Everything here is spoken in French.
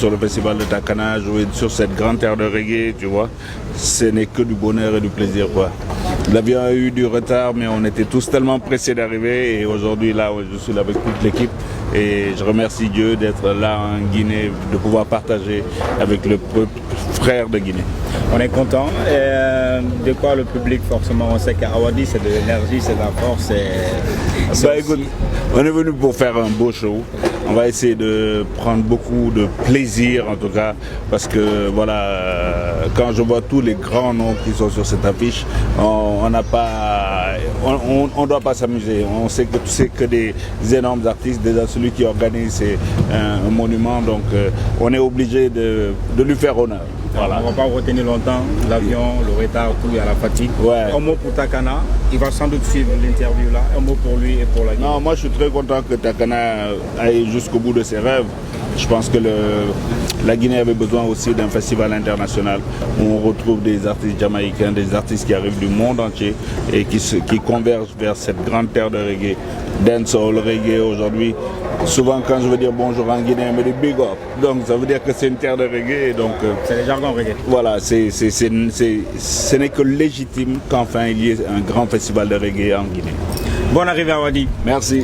Sur le festival de Takana, jouer sur cette grande terre de reggae, tu vois, ce n'est que du bonheur et du plaisir, quoi. L'avion a eu du retard, mais on était tous tellement pressés d'arriver et aujourd'hui, là, je suis là avec toute l'équipe et je remercie Dieu d'être là en Guinée, de pouvoir partager avec le peuple frère de Guinée. On est content. De quoi le public, forcément, on sait qu'à Awadi, c'est de l'énergie, c'est de la force. Écoute, on est venu pour faire un beau show. On va essayer de prendre beaucoup de plaisir en tout cas parce que voilà, quand je vois tous les grands noms qui sont sur cette affiche, on doit pas s'amuser. On sait que c'est que des énormes artistes. Déjà celui qui organise c'est un monument, donc on est obligé de lui faire honneur. Voilà. On ne va pas retenir longtemps l'avion, le retard, tout, il y a la fatigue. Ouais. Un mot pour Takana, il va sans doute suivre l'interview là. Un mot pour lui et pour la Guinée. Non, moi je suis très content que Takana aille jusqu'au bout de ses rêves. Je pense que la Guinée avait besoin aussi d'un festival international où on retrouve des artistes jamaïcains, des artistes qui arrivent du monde entier et qui convergent vers cette grande terre de reggae. Dancehall, reggae aujourd'hui. Souvent quand je veux dire bonjour en Guinée, on me dit big up. Donc ça veut dire que c'est une terre de reggae. Donc, c'est le jargon reggae. Voilà, ce n'est que légitime qu'enfin il y ait un grand festival de reggae en Guinée. Bonne arrivée à Awadi. Merci.